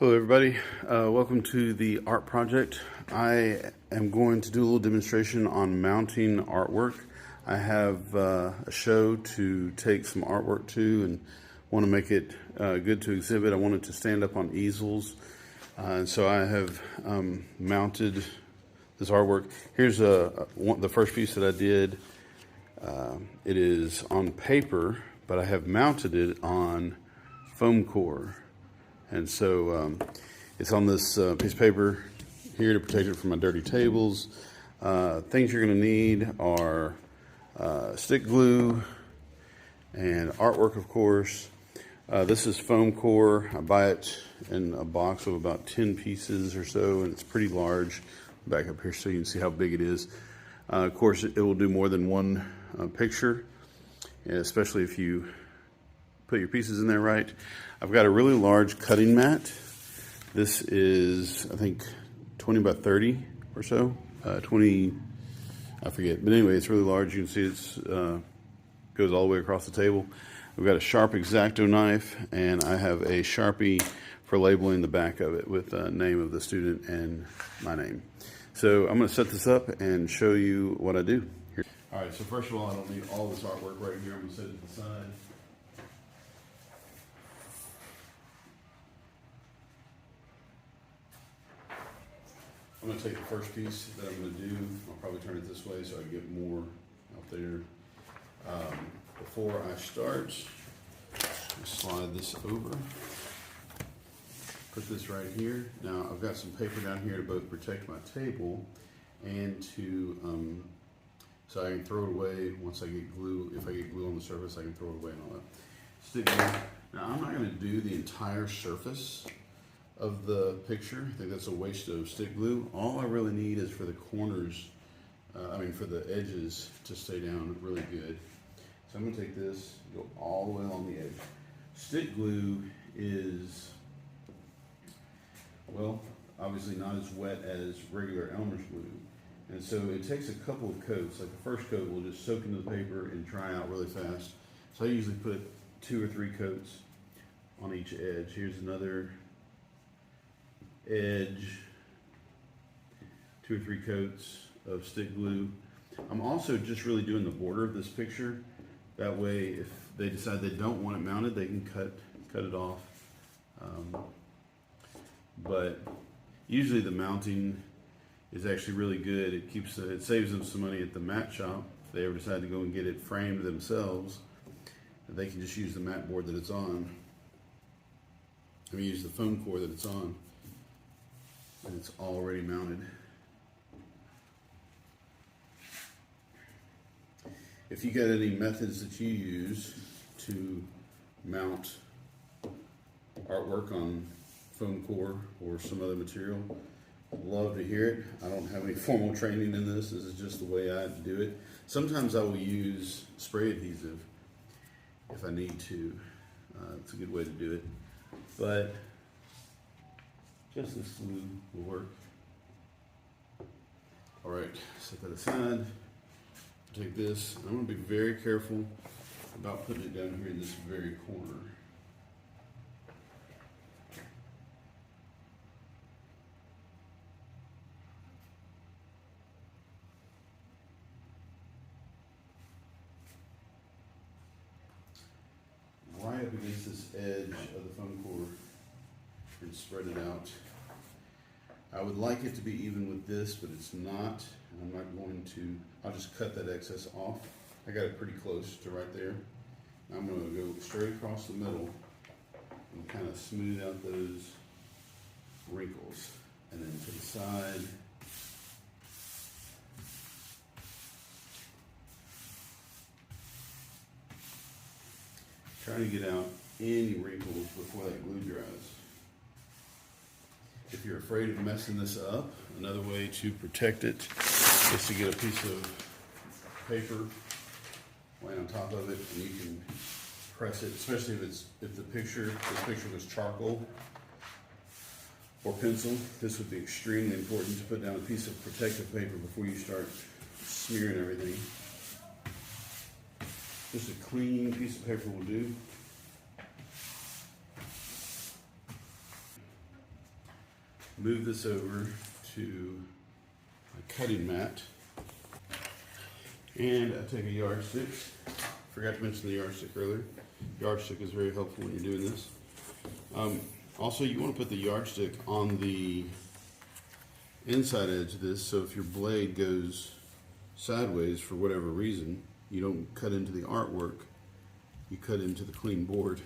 Hello everybody, welcome to the art project. I am going to do a little demonstration on mounting artwork. I have a show to take some artwork to and want to make it good to exhibit. I want it to stand up on easels, and so I have mounted this artwork. Here's the first piece that I did. It is on paper, but I have mounted it on foam core. And so it's on this piece of paper here to protect it from my dirty tables. Things you're going to need are stick glue and artwork, of course. This is foam core. I buy it in a box of about 10 pieces or so, and it's pretty large. Back up here so you can see how big it is. Of course, it will do more than one picture, especially if you put your pieces in there right. I've got a really large cutting mat. This is, I think, 20 by 30 or so. 20, I forget. But anyway, it's really large. You can see it's goes all the way across the table. I've got a sharp X-Acto knife, and I have a Sharpie for labeling the back of it with the name of the student and my name. So I'm going to set this up and show you what I do here. All right, so first of all, I don't need all this artwork right here. I'm going to set it to the side. I'm going to take the first piece that I'm going to do. I'll probably turn it this way so I get more out there. Before I start, I slide this over. Put this right here. Now I've got some paper down here to both protect my table and to so I can throw it away once I get glue. If I get glue on the surface, I can throw it away and all that. Stick glue. Now I'm not going to do the entire surface of the picture. I think that's a waste of stick glue. All I really need is for the corners, for the edges to stay down really good. So I'm going to take this, go all the way along the edge. Stick glue is, well, obviously not as wet as regular Elmer's glue. And so it takes a couple of coats. Like the first coat will just soak into the paper and dry out really fast. So I usually put 2 or 3 coats on each edge. Here's another edge, 2 or 3 coats of stick glue. I'm also just really doing the border of this picture. That way, if they decide they don't want it mounted, they can cut it off. But usually the mounting is actually really good. It saves them some money at the mat shop. If they ever decide to go and get it framed themselves, they can just use the mat board that it's on. Use the foam core that it's on. And it's already mounted. If you got any methods that you use to mount artwork on foam core or some other material, I'd love to hear it. I don't have any formal training in this. This is just the way I do it. Sometimes I will use spray adhesive if I need to. It's a good way to do it. But just this glue will work. All right, set that aside. Take this. I'm going to be very careful about putting it down here in this very corner. Right up against this edge of the foam core and spread it out. I would like it to be even with this, but it's not. I'm not going to, I'll just cut that excess off. I got it pretty close to right there. I'm going to go straight across the middle and kind of smooth out those wrinkles. And then to the side. Trying to get out any wrinkles before that glue dries. If you're afraid of messing this up, another way to protect it is to get a piece of paper, lay on top of it, and you can press it, especially if this picture was charcoal or pencil. This would be extremely important to put down a piece of protective paper before you start smearing everything. Just a clean piece of paper will do. move this over to a cutting mat. And I take a yardstick. Forgot to mention the yardstick earlier. Yardstick is very helpful when you're doing this. Also, you want to put the yardstick on the inside edge of this, so if your blade goes sideways for whatever reason, you don't cut into the artwork, you cut into the clean board.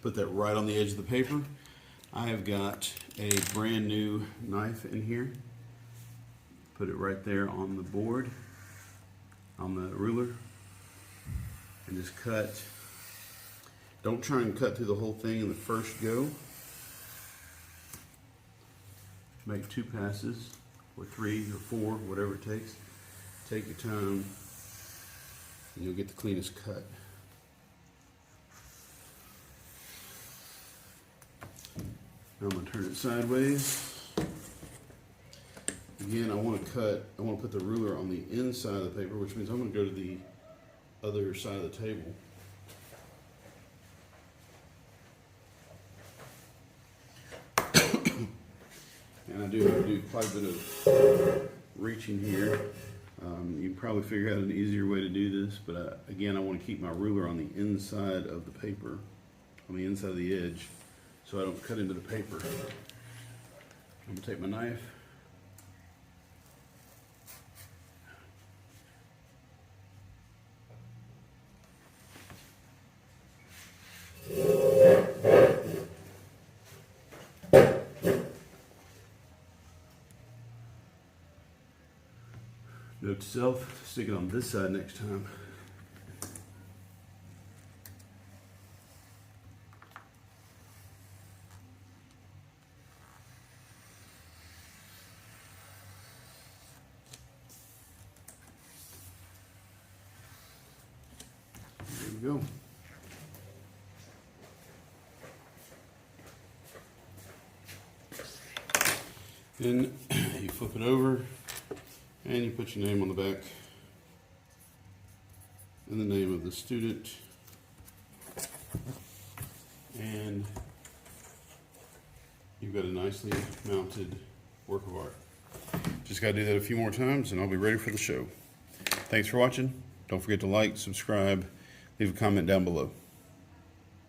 Put that right on the edge of the paper. I have got a brand new knife in here. Put it right there on the board, on the ruler, and just cut. Don't try and cut through the whole thing in the first go. Make 2 passes, or 3 or 4, whatever it takes. Take your time, and you'll get the cleanest cut. Now I'm going to turn it sideways. Again, I want to put the ruler on the inside of the paper, which means I'm going to go to the other side of the table. And I do have to do quite a bit of reaching here. You can probably figure out an easier way to do this, but again, I want to keep my ruler on the inside of the paper, on the inside of the edge, so I don't cut into the paper. I'm going to take my knife. Note to self, stick it on this side next time. There we go. Then you flip it over and you put your name on the back and the name of the student, and you've got a nicely mounted work of art. Just got to do that a few more times and I'll be ready for the show. Thanks for watching. Don't forget to like, subscribe, leave a comment down below.